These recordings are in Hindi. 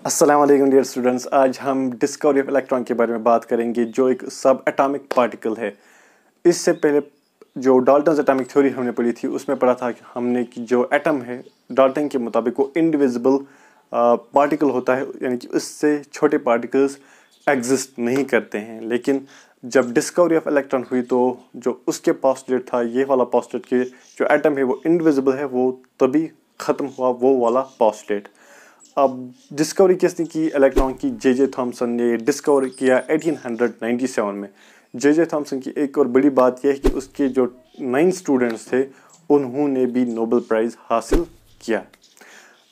अस्सलाम वालेकुम डियर स्टूडेंट्स। आज हम डिस्कवरी ऑफ इलेक्ट्रॉन के बारे में बात करेंगे जो एक सब एटॉमिक पार्टिकल है। इससे पहले जो डाल्टन्स एटॉमिक थ्योरी हमने पढ़ी थी उसमें पढ़ा था कि हमने कि जो एटम है डाल्टन के मुताबिक वो इनडिविजिबल पार्टिकल होता है, यानी कि उससे छोटे पार्टिकल्स एग्जिस्ट नहीं करते हैं। लेकिन जब डिस्कवरी ऑफ इलेक्ट्रॉन हुई तो जो उसके पोस्टुलेट था, ये वाला पोस्टुलेट कि जो एटम है वो इनडिविजिबल है, वो तभी ख़त्म हुआ वो वाला पोस्टुलेट। अब डिस्कवरी किसने की इलेक्ट्रॉन की? जे थॉमसन ने डिस्कवर किया 1897 में। जे थॉमसन की एक और बड़ी बात यह है कि उसके जो 9 स्टूडेंट्स थे उन्होंने भी नोबेल प्राइज़ हासिल किया।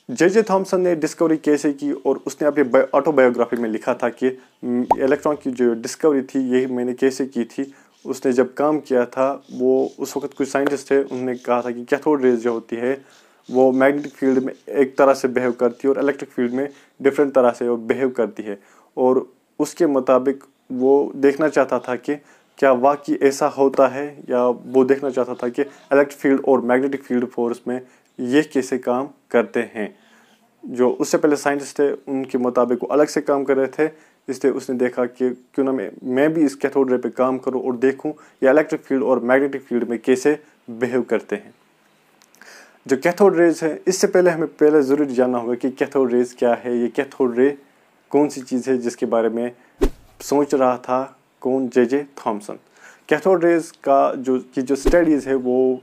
जे थॉमसन ने डिस्कवरी कैसे की, और उसने अपनी ऑटोबायोग्राफी में लिखा था कि इलेक्ट्रॉन की जो डिस्कवरी थी यही मैंने कैसे की थी। उसने जब काम किया था वो उस वक्त कुछ साइंटिस्ट थे, उन्होंने कहा था कि कैथोड रेज जो होती है वो मैग्नेटिक फील्ड में एक तरह से बिहेव करती है और इलेक्ट्रिक फील्ड में डिफरेंट तरह से वो बिहेव करती है, और उसके मुताबिक वो देखना चाहता था कि क्या वाकई ऐसा होता है, या वो देखना चाहता था कि इलेक्ट्रिक फील्ड और मैग्नेटिक फील्ड फोर्स में ये कैसे काम करते हैं। जो उससे पहले साइंटिस्ट थे उनके मुताबिक वो अलग से काम कर रहे थे, इसलिए उसने देखा कि क्यों ना मैं भी इस कैथोड रे पे काम करूं और देखूं ये इलेक्ट्रिक फील्ड और मैग्नेटिक फील्ड में कैसे बिहेव करते हैं। जो कैथोड रेज है, इससे पहले हमें ज़रूर जानना होगा कि कैथोड रेज क्या है। ये कैथोड रे कौन सी चीज़ है जिसके बारे में सोच रहा था कौन? J Thomson. कैथोड रेज का जो स्टडीज़ है वो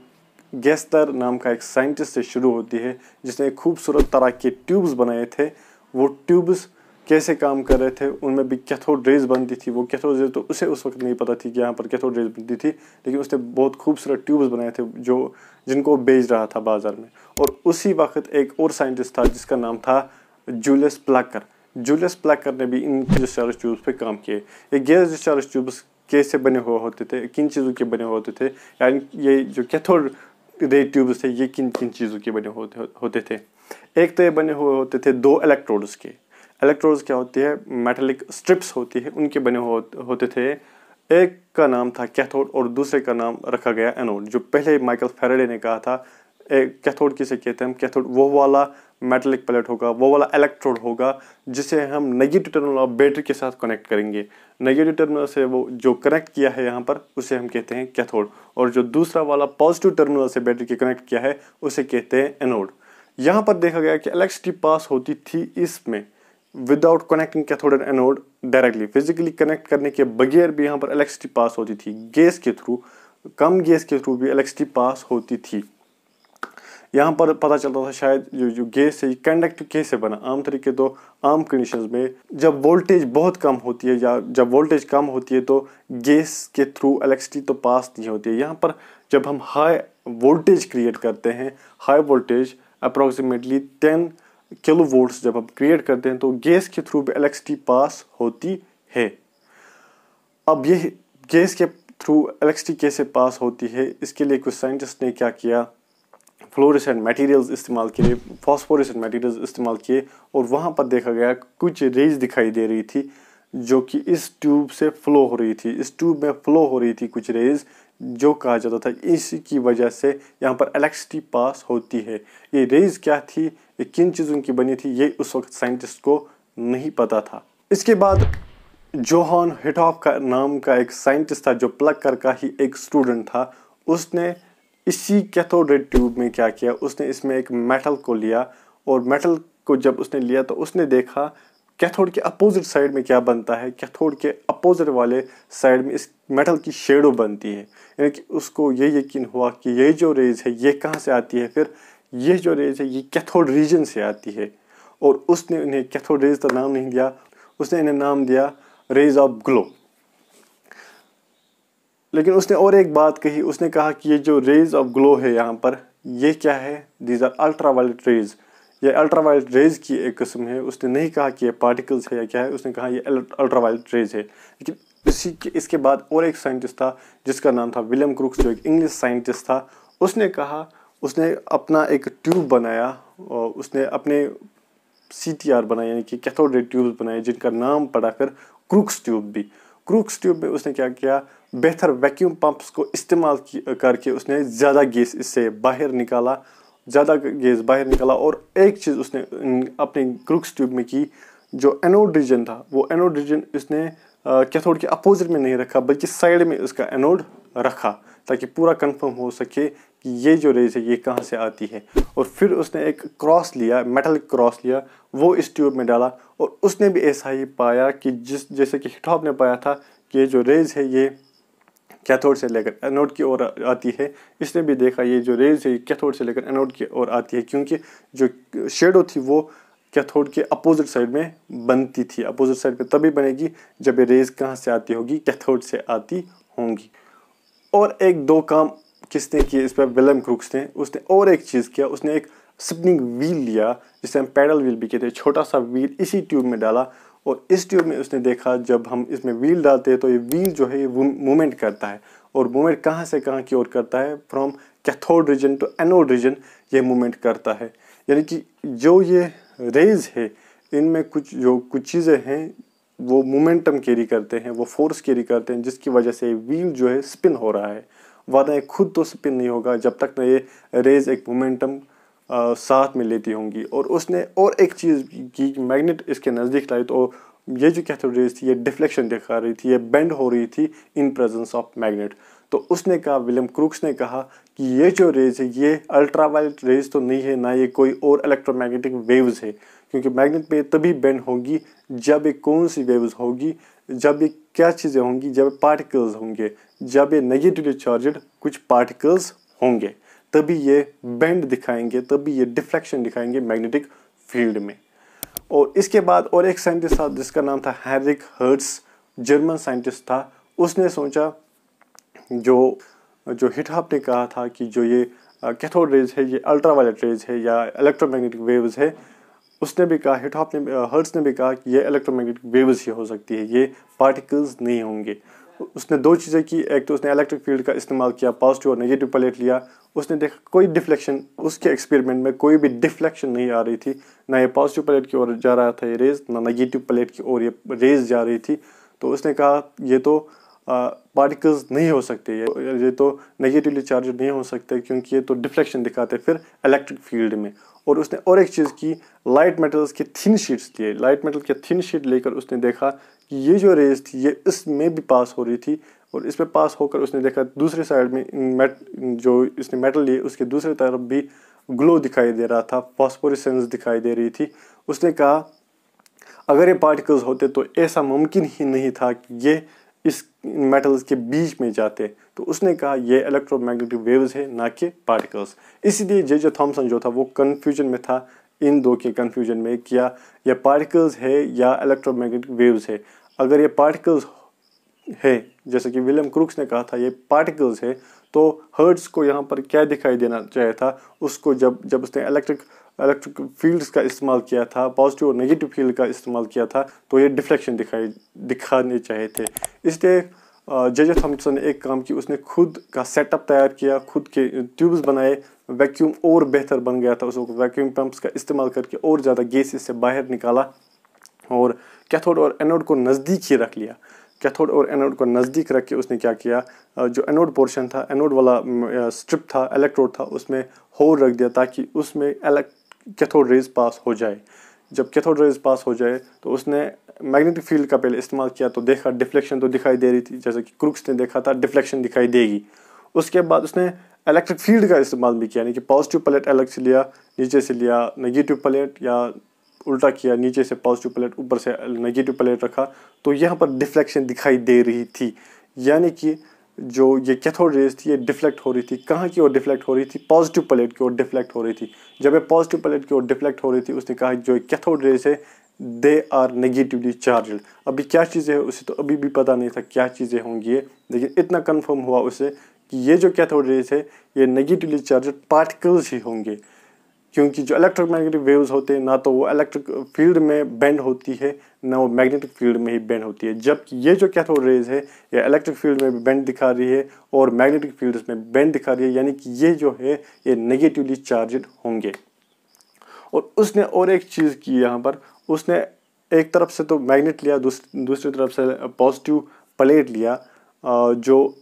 गेस्टर नाम का एक साइंटिस्ट से शुरू होती है, जिसने खूबसूरत तरह के ट्यूब्स बनाए थे। वो ट्यूब्स कैसे काम कर रहे थे, उनमें भी कैथोड रेज बनती थी। वो कैथोड रेज तो उसे उस वक्त नहीं पता थी कि यहाँ पर कैथोड रेज बनती थी, लेकिन उसने बहुत खूबसूरत ट्यूब्स बनाए थे जिनको वो बेच रहा था बाजार में। और उसी वक्त एक और साइंटिस्ट था जिसका नाम था जूलियस प्लाकर। जूलियस प्लाकर ने भी इन डिस्चार्ज ट्यूब्स पे काम किए। ये गैस डिस्चार्ज ट्यूब्स कैसे बने हुए होते थे, किन चीज़ों के बने हुए होते थे, यानी ये जो कैथोड रे ट्यूब्स थे ये किन किन चीज़ों के बने होते थे। एक तो ये बने हुए होते थे 2 इलेक्ट्रोड्स के। इलेक्ट्रोड्स क्या होती है? मेटेलिक स्ट्रिप्स होती है, उनके बने होते थे। एक का नाम था कैथोड और दूसरे का नाम रखा गया एनोड। जो पहले माइकल फैराडे ने कहा था कैथोड किसे कहते हैं? कैथोड वो वाला मेटेलिक प्लेट होगा, वो वाला इलेक्ट्रोड होगा जिसे हम नेगेटिव टर्मिनल ऑफ बैटरी के साथ कनेक्ट करेंगे। नेगेटिव टर्मिनल से वो जो कनेक्ट किया है यहाँ पर उसे हम कहते हैं कैथोड, और जो दूसरा वाला पॉजिटिव टर्मिनल से बैटरी के कनेक्ट किया है उसे कहते हैं एनोड। यहाँ पर देखा गया कि इलेक्ट्रिसिटी पास होती थी इसमें without connecting cathode and anode directly. Physically connect करने के बगैर भी यहाँ पर इलेक्ट्रिसिटी पास होती थी। गैस के थ्रू, कम गैस के थ्रू भी इलेक्ट्रिसिटी पास होती थी। यहाँ पर पता चलता था शायद जो गैस है कंडक्टिव कैसे बना। आम तरीके तो आम कंडीशंस में जब वोल्टेज बहुत कम होती है या जब वोल्टेज कम होती है तो गैस के थ्रू इलेक्ट्रिसिटी तो पास नहीं होती है। यहाँ पर जब हम हाई वोल्टेज क्रिएट करते हैं, high voltage approximately 10 kilo volts जब हम क्रिएट करते हैं तो गैस के थ्रू भी इलेक्ट्रिसिटी पास होती है। अब ये गैस के थ्रू इलेक्ट्रिसिटी कैसे पास होती है, इसके लिए कुछ साइंटिस्ट ने क्या किया, फ्लोरेसेंट मटेरियल्स इस्तेमाल किए, फॉस्फोरेसेंट मटेरियल्स इस्तेमाल किए, और वहाँ पर देखा गया कुछ रेज दिखाई दे रही थी जो कि इस ट्यूब से फ्लो हो रही थी। इस ट्यूब में फ्लो हो रही थी कुछ रेज, जो कहा जाता था इसी की वजह से यहाँ पर इलेक्ट्रिसिटी पास होती है। ये रेज क्या थी, ये किन चीज़ों की बनी थी, ये उस वक्त साइंटिस्ट को नहीं पता था। इसके बाद जोहान हिटॉफ का नाम का एक साइंटिस्ट था जो प्लकर का ही एक स्टूडेंट था। उसने इसी कैथोड रे ट्यूब में क्या किया, उसने इसमें एक मेटल को लिया, और मेटल को जब उसने लिया तो उसने देखा कैथोड के अपोजिट साइड में क्या बनता है। कैथोड के अपोजिट वाले साइड में इस मेटल की शेडो बनती है, यानी कि उसको ये यकीन हुआ कि ये जो रेज है ये कहाँ से आती है। फिर ये जो रेज है ये कैथोड रीजन से आती है, और उसने इन्हें कैथोड रेज का नाम नहीं दिया, उसने इन्हें नाम दिया रेज ऑफ ग्लो। लेकिन उसने और एक बात कही, उसने कहा कि ये जो रेज ऑफ ग्लो है यहाँ पर ये क्या है? These are ultraviolet rays. ये अल्ट्रावायलेट रेज की एक किस्म है। उसने नहीं कहा कि ये पार्टिकल्स है या क्या है, उसने कहा ये अल्ट्रावायलेट रेज है। लेकिन इसके बाद और एक साइंटिस्ट था जिसका नाम था विलियम क्रूक्स, जो एक इंग्लिश साइंटिस्ट था। उसने कहा, उसने अपना एक ट्यूब बनाया, और उसने अपने CTR बनाए, यानी कि कैथोड रे ट्यूब्स बनाए, जिनका नाम पड़ा फिर क्रूक्स ट्यूब भी। क्रूक्स ट्यूब में उसने क्या किया, बेहतर वैक्यूम पंप्स को इस्तेमाल करके उसने ज़्यादा गैस इससे बाहर निकाला, और एक चीज़ उसने अपने क्रूक्स ट्यूब में की, जो एनोड रीजन था वो एनोड रीजन इसने कैथोड के अपोजिट में नहीं रखा बल्कि साइड में इसका एनोड रखा, ताकि पूरा कंफर्म हो सके कि ये जो रेज है ये कहाँ से आती है। और फिर उसने एक क्रॉस लिया, मेटलिक क्रॉस लिया, वो इस ट्यूब में डाला और उसने भी ऐसा ही पाया कि जैसे कि हिटहॉप ने पाया था कि ये जो रेज है ये कैथोड से लेकर एनोड की ओर आती है। इसने भी देखा ये जो रेज है कैथोड से लेकर एनोड की ओर आती है, क्योंकि जो शेडो थी वो कैथोड के अपोजिट साइड में बनती थी। अपोजिट साइड पे तभी बनेगी जब ये रेज कहाँ से आती होगी, कैथोड से आती होंगी। और एक दो काम किसने किए इस पर, विलियम क्रूक्स ने। उसने और एक चीज़ किया, उसने एक स्पिनिंग व्हील लिया जिसे हम पैडल व्हील भी कहते हैं, छोटा सा व्हील इसी ट्यूब में डाला। और इस ट्यूब में उसने देखा जब हम इसमें व्हील डालते हैं तो ये व्हील जो है ये मूवमेंट करता है। और मूवमेंट कहाँ से कहाँ की ओर करता है, from cathode region to anode region ये मूवमेंट करता है। यानी कि जो ये रेज है इनमें कुछ चीज़ें हैं वो मोमेंटम कैरी करते हैं, वो फोर्स कैरी करते हैं, जिसकी वजह से व्हील जो है स्पिन हो रहा है। वरना ये खुद तो स्पिन नहीं होगा जब तक ना ये रेज एक मोमेंटम साथ में लेती होंगी। और उसने और एक चीज़ की, मैग्नेट इसके नज़दीक लाई तो ये जो कैथोड रेज थी ये डिफ्लेक्शन दिखा रही थी, ये बेंड हो रही थी इन प्रेजेंस ऑफ मैग्नेट। तो उसने कहा, विलियम क्रूक्स ने कहा कि ये जो रेज है ये अल्ट्रावायलेट रेज तो नहीं है, ना ये कोई और इलेक्ट्रोमैग्नेटिक वेव्स है, क्योंकि मैग्नेट में तभी बेंड होगी जब ये कौन सी वेव्स होगी, जब ये क्या चीज़ें होंगी, जब पार्टिकल्स होंगे, जब ये नेगेटिवली चार्जड कुछ पार्टिकल्स होंगे, तभी ये बेंड दिखाएंगे, तभी ये डिफ्लेक्शन दिखाएंगे मैग्नेटिक फील्ड में। और इसके बाद और एक साइंटिस्ट था जिसका नाम था हेनरिक हर्ट्ज, जर्मन साइंटिस्ट था। उसने सोचा जो हिटहॉप ने कहा था कि जो ये कैथोड रेज है ये अल्ट्रावायलेट रेज है या इलेक्ट्रोमैग्नेटिक वेव्स है, उसने भी कहा, हर्ट्ज ने भी कहा कि ये इलेक्ट्रोमैग्नेटिक वेव्स ही हो सकती है, ये पार्टिकल्स नहीं होंगे। उसने दो चीज़ें की, एक तो उसने इलेक्ट्रिक फील्ड का इस्तेमाल किया, पॉजिटिव और नेगेटिव प्लेट लिया। उसने देखा कोई डिफ्लेक्शन, उसके एक्सपेरिमेंट में कोई भी डिफ्लेक्शन नहीं आ रही थी, ना ये पॉजिटिव प्लेट की ओर जा रहा था ये रेज, ना नेगेटिव प्लेट की ओर ये रेज जा रही थी। तो उसने कहा ये तो पार्टिकल्स नहीं हो सकते, ये तो नेगेटिवली चार्ज नहीं हो सकते, क्योंकि ये तो डिफ्लेक्शन दिखाते फिर इलेक्ट्रिक फील्ड में। और उसने और एक चीज़ की, लाइट मेटल्स के थिन शीट्स लिए, लाइट मेटल के थिन शीट लेकर उसने देखा कि ये जो रेज थी ये इसमें भी पास हो रही थी। और इसमें पास होकर उसने देखा दूसरे साइड में जो इसने मेटल लिए उसके दूसरी तरफ भी ग्लो दिखाई दे रहा था, फॉस्फोरेसेंस दिखाई दे रही थी। उसने कहा अगर ये पार्टिकल्स होते तो ऐसा मुमकिन ही नहीं था कि ये इस मेटल्स के बीच में जाते। तो उसने कहा ये इलेक्ट्रोमैग्नेटिक वेव्स है, ना कि पार्टिकल्स। इसीलिए जे थॉमसन जो था वो कन्फ्यूजन में था, इन दो के कन्फ्यूजन में, क्या ये पार्टिकल्स है या इलेक्ट्रोमैग्नेटिक वेव्स है। अगर ये पार्टिकल्स है, जैसे कि विलियम क्रूक्स ने कहा था ये पार्टिकल्स है, तो हर्ट्ज को यहाँ पर क्या दिखाई देना चाहिए था, उसको जब उसने इलेक्ट्रिक फील्ड्स का इस्तेमाल किया था, पॉजिटिव और नेगेटिव फील्ड का इस्तेमाल किया था, तो ये डिफ्लेक्शन दिखाने चाहिए थे। इसलिए जे थॉमसन ने एक काम की, उसने खुद का सेटअप तैयार किया, खुद के ट्यूब्स बनाए, वैक्यूम और बेहतर बन गया था, उसको वैक्यूम पंप्स का इस्तेमाल करके और ज़्यादा गैसेस से बाहर निकाला और कैथोड और एनोड को नज़दीक ही रख लिया। कैथोड और एनोड को नज़दीक रख के उसने क्या किया, जो एनोड पोर्शन था, एनोड वाला स्ट्रिप था, इलेक्ट्रोड था, उसमें होल रख दिया ताकि उसमें कैथोड रेज पास हो जाए। जब कैथोड रेज पास हो जाए तो उसने मैग्नेटिक फील्ड का पहले इस्तेमाल किया, तो देखा डिफ्लेक्शन तो दिखाई दे रही थी, जैसे कि क्रूक्स ने देखा था डिफ्लेक्शन दिखाई देगी। उसके बाद उसने इलेक्ट्रिक फील्ड का इस्तेमाल भी किया, यानी कि पॉजिटिव प्लेट अलग से लिया, नीचे से लिया नेगेटिव प्लेट, या उल्टा किया, नीचे से पॉजिटिव प्लेट ऊपर से नेगेटिव प्लेट रखा, तो यहाँ पर डिफ्लेक्शन दिखाई दे रही थी। यानी कि जो ये कैथोड रेज थी ये डिफ्लेक्ट हो रही थी, कहाँ की ओर डिफ्लेक्ट हो रही थी, पॉजिटिव प्लेट की ओर डिफ्लेक्ट हो रही थी। जब ये पॉजिटिव प्लेट की ओर डिफ्लेक्ट हो रही थी, उसने कहा जो कैथोड रेज है दे आर नेगेटिवली चार्जड। अभी क्या चीज़ें है उसे तो अभी भी पता नहीं था क्या चीज़ें होंगी ये, लेकिन इतना कन्फर्म हुआ उसे कि ये जो कैथोड रेज है ये नेगेटिवली चार्जड पार्टिकल्स ही होंगे, क्योंकि जो इलेक्ट्रोमैग्नेटिक वेव्स होते हैं ना तो वो इलेक्ट्रिक फील्ड में बेंड होती है, ना वो मैग्नेटिक फील्ड में ही बेंड होती है। जबकि ये जो कैथोड रेज है ये इलेक्ट्रिक फील्ड में भी बेंड दिखा रही है और मैग्नेटिक फील्ड में बेंड दिखा रही है, यानी कि ये जो है ये नेगेटिवली चार्जड होंगे। और उसने और एक चीज़ की यहाँ पर, उसने एक तरफ से तो मैग्नेट लिया, दूसरी तरफ से पॉजिटिव प्लेट लिया। जो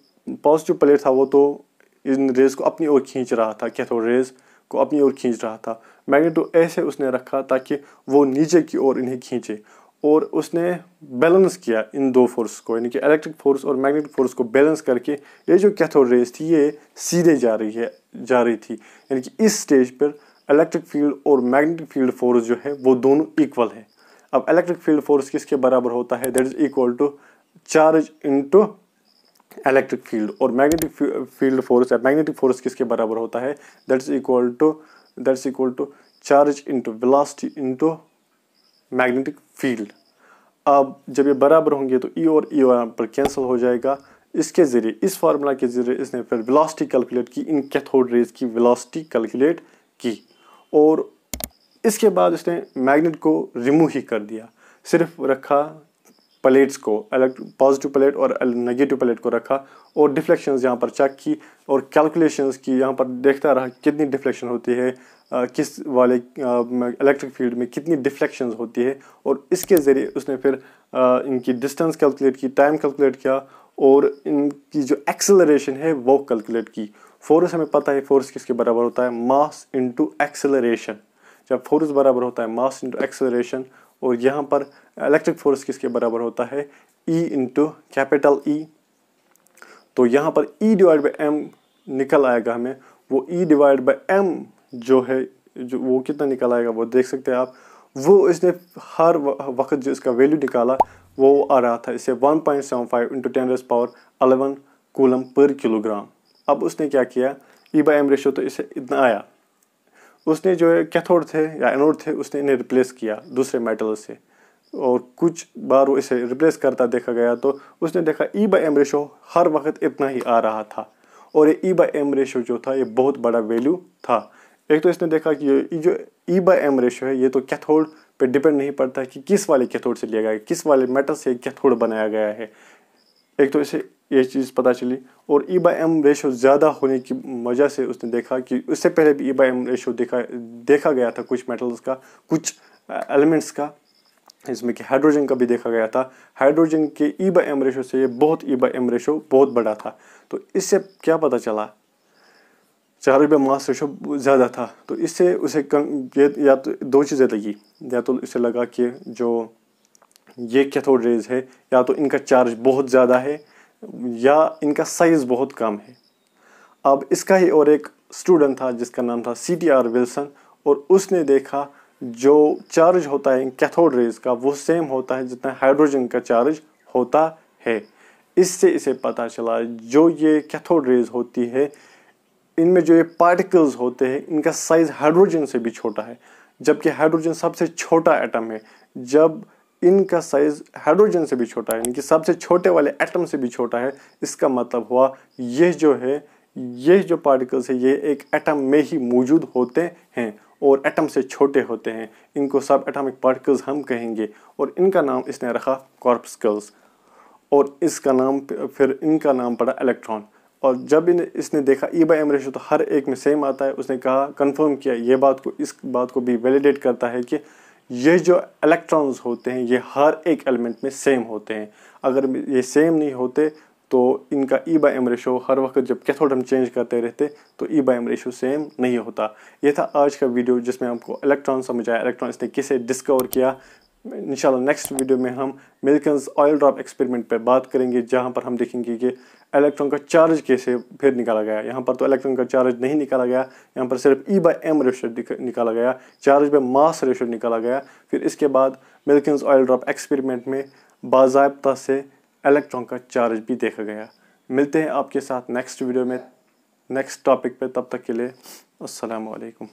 पॉजिटिव प्लेट था वो तो इन रेज को अपनी ओर खींच रहा था, कैथोड रेज को अपनी ओर खींच रहा था। मैग्नेट ऐसे उसने रखा ताकि वो नीचे की ओर इन्हें खींचे। और उसने बैलेंस किया इन दो फोर्स को, यानी कि इलेक्ट्रिक फोर्स और मैग्नेटिक फोर्स को बैलेंस करके ये जो कैथोड रेज थी ये सीधे जा रही थी, यानी कि इस स्टेज पर इलेक्ट्रिक फील्ड और मैग्नेटिक फील्ड फोर्स जो है वो दोनों इक्वल है। अब इलेक्ट्रिक फील्ड फोर्स किसके बराबर होता है, that is equal to charge into electric field, और मैग्नेटिक फील्ड फोर्स या मैग्नेटिक फोर्स किसके बराबर होता है, that's equal to charge into velocity into magnetic field. अब जब ये बराबर होंगे तो ई और ई यहाँ पर कैंसिल हो जाएगा। इसके ज़रिए, इस फार्मूला के ज़रिए इसने फिर वेलोसिटी कैलकुलेट की, इन कैथोड रेज की वेलोसिटी कैलकुलेट की, और इसके बाद इसने मैग्नेट को रिमूव ही कर दिया, सिर्फ रखा प्लेट्स को, पॉजिटिव प्लेट और नेगेटिव प्लेट को रखा, और डिफ्लेक्शंस यहाँ पर चेक की और कैलकुलेशंस की, यहाँ पर देखता रहा कितनी डिफ्लेक्शन होती है, किस वाले इलेक्ट्रिक फील्ड में कितनी डिफ्लेक्शंस होती है, और इसके ज़रिए उसने फिर इनकी डिस्टेंस कैलकुलेट की, टाइम कैलकुलेट किया, और इनकी जो एक्सेलरेशन है वो कैलकुलेट की। फोर्स हमें पता है, फोर्स किसके बराबर होता है, मास इनटू एक्सेलरेशन। जब फोर्स बराबर होता है मास इनटू एक्सेलरेशन, और यहाँ पर इलेक्ट्रिक फोर्स किसके बराबर होता है, E इंटू कैपिटल E। तो यहाँ पर E डिवाइड बाई M निकल आएगा हमें, वो E डिवाइड बाई M जो है, जो वो कितना निकल आएगा वो देख सकते हैं आप। वो इसने हर वक्त जो इसका वैल्यू निकाला वो आ रहा था इससे 1.75 इंटू 10⁻11 कूलम पर किलोग्राम। अब उसने क्या किया, E/M रेशो तो इससे इतना आया, उसने जो है कैथोड थे या एनोड थे उसने इन्हें रिप्लेस किया दूसरे मेटल से, और कुछ बार वो इसे रिप्लेस करता देखा गया तो उसने देखा E/M रेशो हर वक्त इतना ही आ रहा था, और ये E/M रेशो जो था ये बहुत बड़ा वैल्यू था। एक तो इसने देखा कि ये जो E/M रेशो है ये तो कैथोड पे डिपेंड नहीं पड़ता है कि किस वाले कैथोड से लिया गया है, किस वाले मेटल से कैथोड बनाया गया है। एक तो इसे ये चीज़ पता चली, और E/M रेशो ज़्यादा होने की वजह से उसने देखा कि उससे पहले भी E/M रेशो देखा गया था कुछ मेटल्स का, कुछ एलिमेंट्स का, इसमें कि हाइड्रोजन का भी देखा गया था। हाइड्रोजन के E/M रेशो से ये E/M रेशो बहुत बड़ा था। तो इससे क्या पता चला, चार्ज बाय मास रेशो ज़्यादा था, तो इससे उसे या तो दो चीज़ें लगी, या तो इसे लगा कि जो ये कैथोड रेज है या तो इनका चार्ज बहुत ज़्यादा है या इनका साइज़ बहुत कम है। अब इसका ही और एक स्टूडेंट था जिसका नाम था CTR विल्सन, और उसने देखा जो चार्ज होता है कैथोड रेज का वो सेम होता है जितना हाइड्रोजन का चार्ज होता है। इससे इसे पता चला जो ये कैथोड रेज होती है इनमें जो ये पार्टिकल्स होते हैं इनका साइज हाइड्रोजन से भी छोटा है, जबकि हाइड्रोजन सबसे छोटा एटम है। जब इनका साइज हाइड्रोजन से भी छोटा है, यानी कि सबसे छोटे वाले एटम से भी छोटा है, इसका मतलब हुआ ये जो पार्टिकल्स है ये एक एटम में ही मौजूद होते हैं और एटम से छोटे होते हैं। इनको सब एटॉमिक पार्टिकल्स हम कहेंगे, और इनका नाम इसने रखा कॉर्पस्कल्स, और इनका नाम पड़ा इलेक्ट्रॉन। और जब इसने देखा E/M रेशो तो हर एक में सेम आता है, उसने कहा, कंफर्म किया इस बात को भी वैलिडेट करता है कि ये जो इलेक्ट्रॉन्स होते हैं ये हर एक एलिमेंट में सेम होते हैं। अगर ये सेम नहीं होते तो इनका E/M रेशो हर वक्त जब कैथोड हम चेंज करते रहते तो E/M रेशो सेम नहीं होता। ये था आज का वीडियो जिसमें हमको इलेक्ट्रॉन समझाया, इलेक्ट्रॉन इसने किसे डिस्कवर किया। इंशाल्लाह नेक्स्ट वीडियो में हम मिल्किंस ऑयल ड्रॉप एक्सपेरिमेंट पर बात करेंगे, जहाँ पर हम देखेंगे कि इलेक्ट्रॉन का चार्ज कैसे फिर निकाला गया। यहाँ पर तो इलेक्ट्रॉन का चार्ज नहीं निकाला गया, यहाँ पर सिर्फ E/M रेशो निकाला गया, चार्ज बाय मास रेशो निकाला गया। फिर इसके बाद मिल्किंस ऑयल ड्रॉप एक्सपेरिमेंट में बाज़ाब्ता से इलेक्ट्रॉन का चार्ज भी देखा गया। मिलते हैं आपके साथ नेक्स्ट वीडियो में नेक्स्ट टॉपिक पे, तब तक के लिए अस्सलाम वालेकुम।